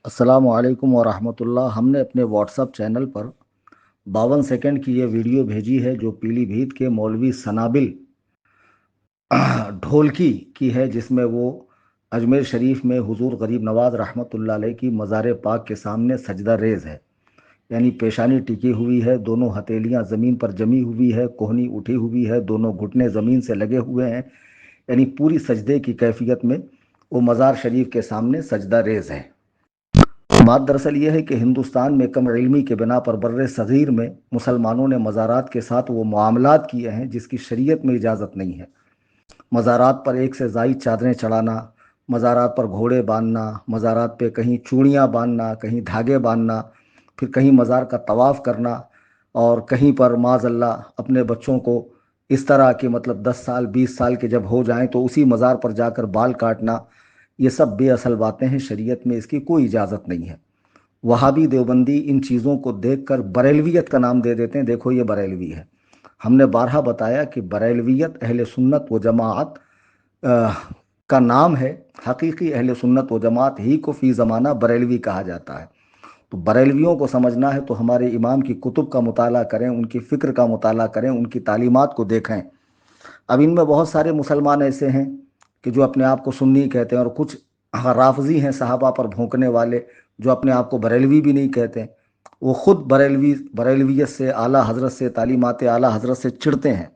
अस्सलामु अलैकुम वरहमतुल्लाह। हमने अपने व्हाट्सएप चैनल पर 52 सेकंड की ये वीडियो भेजी है जो पीलीभीत के मौलवी सनाबिल ढोलकी की है, जिसमें वो अजमेर शरीफ में हुजूर गरीब नवाज रहमतुल्लाह अलैह की मज़ार पाक के सामने सजदा रेज़ है, यानी पेशानी टिकी हुई है, दोनों हथेलियां ज़मीन पर जमी हुई है, कोहनी उठी हुई है, दोनों घुटने ज़मीन से लगे हुए हैं, यानी पूरी सजदे की कैफियत में वो मज़ार शरीफ के सामने सजदा रेज़ है। बात दरअसल ये है कि हिंदुस्तान में कम इल्मी के बिना पर बर्रे सग़ीर में मुसलमानों ने मज़ारात के साथ वो मामलात किए हैं जिसकी शरीयत में इजाज़त नहीं है। मज़ारात पर एक से ज़ायद चादरें चढ़ाना, मज़ारात पर घोड़े बांधना, मज़ारात पे कहीं चूड़ियाँ बांधना, कहीं धागे बांधना, फिर कहीं मज़ार का तवाफ़ करना, और कहीं पर माज़अल्लाह अपने बच्चों को इस तरह के 10 साल 20 साल के जब हो जाएं तो उसी मज़ार पर जाकर बाल काटना, ये सब बेअसल बातें हैं। शरीयत में इसकी कोई इजाज़त नहीं है। वहाबी देवबंदी इन चीज़ों को देखकर बरेलवियत का नाम दे देते हैं, देखो ये बरेलवी है। हमने बारहा बताया कि बरेलवियत अहले सुन्नत व जमात का नाम है। हकीकी अहले सुन्नत व जमात ही को फ़ी ज़माना बरेलवी कहा जाता है। तो बरेलवियों को समझना है तो हमारे इमाम की कुतुब का मुताला करें, उनकी फ़िक्र का मुताला करें, उनकी तालीमात को देखें। अब इनमें बहुत सारे मुसलमान ऐसे हैं कि जो अपने आप को सुन्नी कहते हैं, और कुछ राफजी हैं सहाबा पर भोंकने वाले जो अपने आप को बरेलवी भी नहीं कहते। वो ख़ुद बरेलवियत से, आला हज़रत से, तालीमात आला हज़रत से चिढ़ते हैं।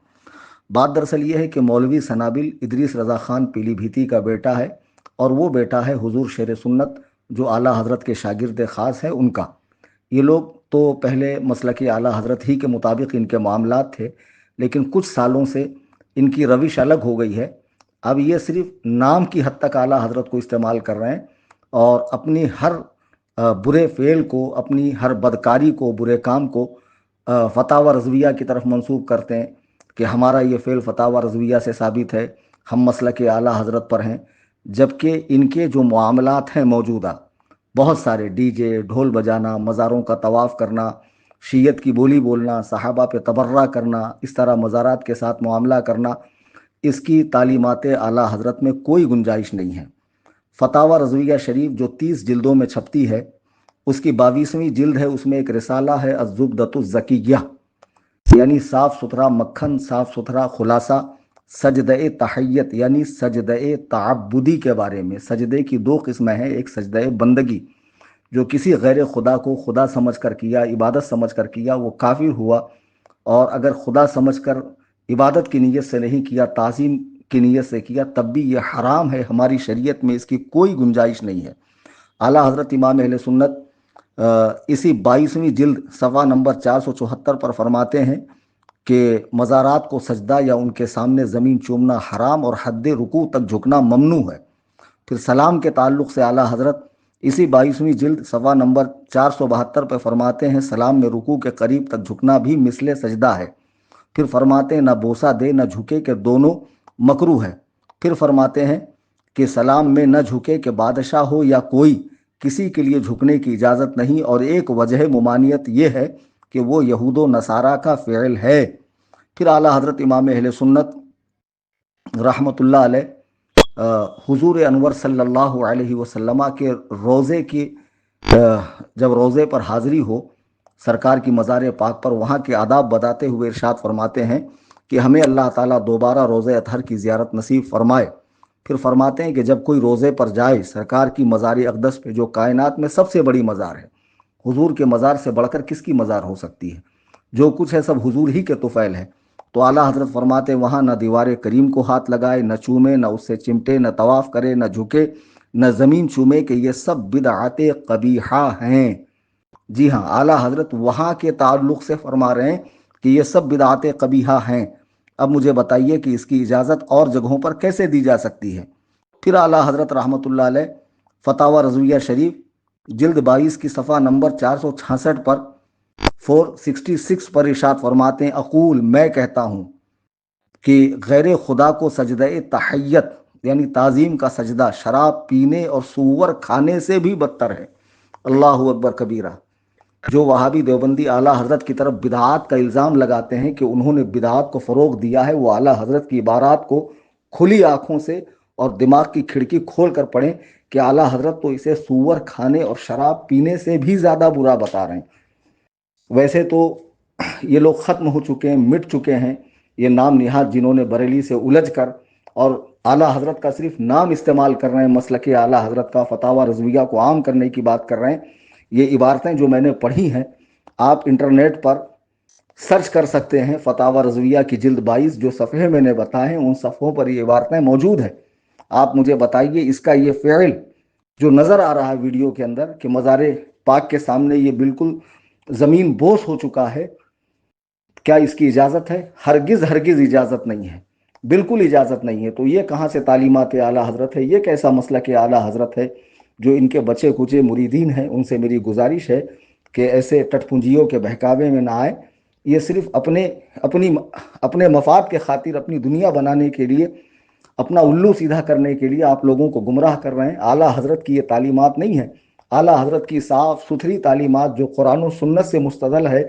बात दरअसल ये है कि मौलवी सनाबिल इदरीस रज़ा ख़ान पीलीभीती का बेटा है, और वो बेटा है हुजूर शेर सुन्नत जो आला हज़रत के शागिर्द ख़ास है उनका। ये लोग तो पहले मसलकी आला हज़रत ही के मुताबिक इनके मामलात थे, लेकिन कुछ सालों से इनकी रविश अलग हो गई है। अब ये सिर्फ नाम की हद तक आला हज़रत को इस्तेमाल कर रहे हैं, और अपनी हर बुरे फ़ेल को, अपनी हर बदकारी को, बुरे काम को फ़तावा रज़विया की तरफ मंसूब करते हैं कि हमारा ये फ़ेल फ़तावा रज़विया से साबित है, हम मसलके आला हज़रत पर हैं। जबकि इनके जो मामलात हैं मौजूदा, बहुत सारे डीजे, ढोल बजाना, मज़ारों का तवाफ़ करना, शीयत की बोली बोलना, सहाबा पे तबर्रा करना, इस तरह मज़ारात के साथ मुआमला करना, इसकी तालीमात आला हज़रत में कोई गुंजाइश नहीं है। फ़तावा रज़विया शरीफ जो 30 जिल्दों में छपती है, उसकी 22वीं जिल्द है, उसमें एक रिसाला है अज़्ज़ुब्दतुज़्ज़किय्या, यानी साफ़ सुथरा मक्खन, साफ़ सुथरा खुलासा सजदे तहय्यत यानी सजदे तअब्बुदी के बारे में। सजदे की दो किस्में हैं, एक सजदे बंदगी जो किसी गैर खुदा को खुदा समझकर किया, इबादत समझकर किया, वो काफिर हुआ। और अगर खुदा समझकर इबादत की नीयत से नहीं किया, ताज़ीम की नीयत से किया, तब भी ये हराम है। हमारी शरीयत में इसकी कोई गुंजाइश नहीं है। आला हज़रत इमाम अहले सुन्नत इसी 22वीं जिल्द सफ़ा नंबर 474 पर फरमाते हैं कि मज़ारात को सजदा या उनके सामने ज़मीन चूमना हराम और हद रुकू तक झुकना ममनू है। फिर सलाम के ताल्लुक़ से आला हज़रत इसी 22वीं जिल्द सफ़ा नंबर 472 पर फरमाते हैं, सलाम में रुकू के करीब तक झुकना भी मिसले सजदा है। फिर फरमाते हैं, न बोसा दे न झुके के दोनों मकरू है। फिर फरमाते हैं कि सलाम में न झुके के बादशाह हो या कोई, किसी के लिए झुकने की इजाज़त नहीं, और एक वजह मुमानियत ये है कि वो यहूदो नसारा का फ़िल है। फिर आला हज़रत इमाम अहले सुन्नत रहमतुल्लाह अलैह हुजूर अनवर सल्लल्लाहु अलैहि वसल्लम के रोज़े की जब रोज़े पर हाज़िरी हो सरकार की मज़ार पाक पर, वहाँ के आदाब बताते हुए इरशाद फरमाते हैं कि हमें अल्लाह ताला दोबारा रोज़े अतहर की ज़ियारत नसीब फरमाए। फिर फरमाते हैं कि जब कोई रोज़े पर जाए सरकार की मज़ार अक़दस पे, जो कायनात में सबसे बड़ी मज़ार है, हुजूर के मज़ार से बढ़कर किसकी मज़ार हो सकती है, जो कुछ है सब हुजूर ही के तुफ़ैल है। तो आला हज़रत फरमाते वहाँ न दीवार करीम को हाथ लगाए, न चूमे, न उससे चिमटे, न तवाफ़ करे, न झुके, न ज़मीन चूमे, कि ये सब बिदअते क़बीहा हैं। जी हाँ, आला हज़रत वहाँ के ताल्लुक़ से फरमा रहे हैं कि ये सब बिदअते क़बीहा हैं। अब मुझे बताइए कि इसकी इजाज़त और जगहों पर कैसे दी जा सकती है। फिर आला हज़रत रहमतुल्लाह अलैह फ़तावा रज़विया शरीफ जिल्द 22 की सफ़ा नंबर 466 पर 466 पर इरशाद फरमाते हैं, अक़ूल मैं कहता हूँ कि गैर खुदा को सजदे तहय्यत यानी ताज़ीम का सजदा शराब पीने और सूअर खाने से भी बदतर है। अल्लाहु अकबर कबीरा। जो वहाबी देवबंदी आला हज़रत की तरफ बिदआत का इल्ज़ाम लगाते हैं कि उन्होंने बिदआत को फ़रोग़ दिया है, वो आला हज़रत की इबारात को खुली आँखों से और दिमाग की खिड़की खोल कर पढ़ें کہ اعلیٰ حضرت تو اسے سور کھانے اور شراب پینے سے بھی زیادہ برا بتا رہے ہیں۔ ویسے تو یہ لوگ ختم ہو چکے ہیں، مٹ چکے ہیں، یہ نام نہاد جنہوں نے بریلی سے الجھ کر اور اعلیٰ حضرت کا صرف نام استعمال کر رہے ہیں، مسلک اعلیٰ حضرت کا فتاوی رضویہ کو عام کرنے کی بات کر رہے ہیں۔ یہ عبارتیں جو میں نے پڑھی ہیں، آپ انٹرنیٹ پر سرچ کر سکتے ہیں، فتاوی رضویہ کی جلد 22 جو صفحے میں نے بتائے ہیں ان صفحوں پر یہ عبارتیں موجود ہیں۔ آپ مجھے بتائیے اس کا یہ فعل جو نظر آ رہا ہے ویڈیو کے اندر کہ مزار پاک کے سامنے یہ بالکل زمین بوس ہو چکا ہے، کیا اس کی اجازت ہے؟ ہرگز ہرگز اجازت نہیں ہے، بالکل اجازت نہیں ہے۔ تو یہ کہاں سے تعلیمات اعلیٰ حضرت ہے؟ یہ کیسا مسلک اعلیٰ حضرت ہے جو ان کے بچے کچے مریدین ہیں؟ ان سے میری گزارش ہے کہ ایسے ٹٹ پنجیوں کے بہکاوے میں نہ آئے۔ یہ صرف اپنے مفاد کے خاطر، اپنی دنیا بنانے کے لیے، اپنا الو سیدھا کرنے کے لیے آپ لوگوں کو گمراہ کر رہے ہیں۔ اعلیٰ حضرت کی یہ تعلیمات نہیں ہے۔ اعلیٰ حضرت کی صاف ستھری تعلیمات جو قرآن و سنت سے مستدل ہے،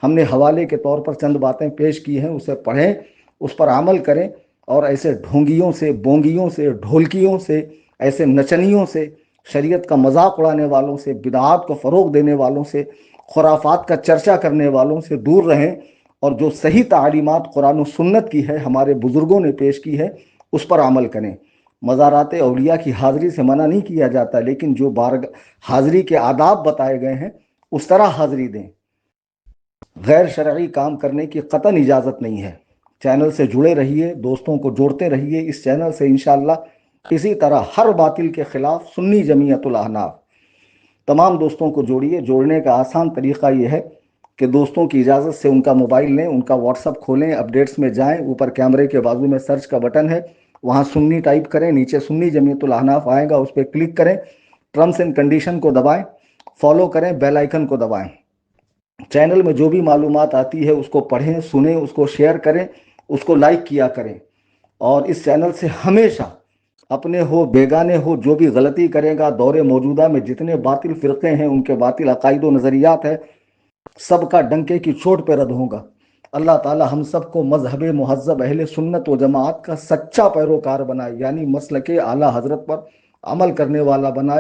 ہم نے حوالے کے طور پر چند باتیں پیش کی ہیں، اسے پڑھیں، اس پر عمل کریں، اور ایسے ڈھونگیوں سے، بونگیوں سے، ڈھولکیوں سے، ایسے نچنیوں سے، شریعت کا مذاق اڑانے والوں سے، بدعات کو فروغ دینے والوں سے، خرافات کا چرچا کرنے والوں سے دور رہیں، اور جو صحیح تعلیمات قرآن و سنت کی ہے، ہمارے بزرگوں نے پیش کی ہے، اس پر عمل کریں۔ مزارات اولیاء کی حاضری سے منع نہیں کیا جاتا، لیکن جو حاضری کے آداب بتائے گئے ہیں اس طرح حاضری دیں۔ غیر شرعی کام کرنے کی قطعاً اجازت نہیں ہے۔ چینل سے جڑے رہیے، دوستوں کو جوڑتے رہیے اس چینل سے انشاءاللہ۔ اسی طرح ہر باطل کے خلاف سنی جمعیت الاحناف تمام دوستوں کو جوڑیے۔ جوڑنے کا آسان طریقہ یہ ہے کہ دوستوں کی اجازت سے ان کا موبائل لیں، ان کا واٹس اپ کھولیں، اپڈیٹس میں جائیں، اوپر کیمرے کے بازو میں سرچ کا بٹن ہے، وہاں سنی ٹائپ کریں، نیچے سنی جمعیت الاحناف آئے گا، اس پہ کلک کریں، ٹرمز اینڈ کنڈیشن کو دبائیں، فالو کریں، بیل آئیکن کو دبائیں۔ چینل میں جو بھی معلومات آتی ہے اس کو پڑھیں، سنیں، اس کو شیئر کریں، اس کو لائک کیا کریں، اور اس چینل سے ہمیشہ اپنے ہو بیگانے ہو جو بھی غلطی کرے گا، دور موجودہ میں جتنے باطل فرقے ہیں، ان کے باطل عقائد و نظریات ہیں، سب کا ڈنکے کی چوٹ پہ رد ہوگا۔ اللہ تعالی ہم سب کو مذہب مہذب اہل سنت و جماعت کا سچا پیروکار بنائے، یعنی مسلک اعلیٰ حضرت پر عمل کرنے والا بنائے۔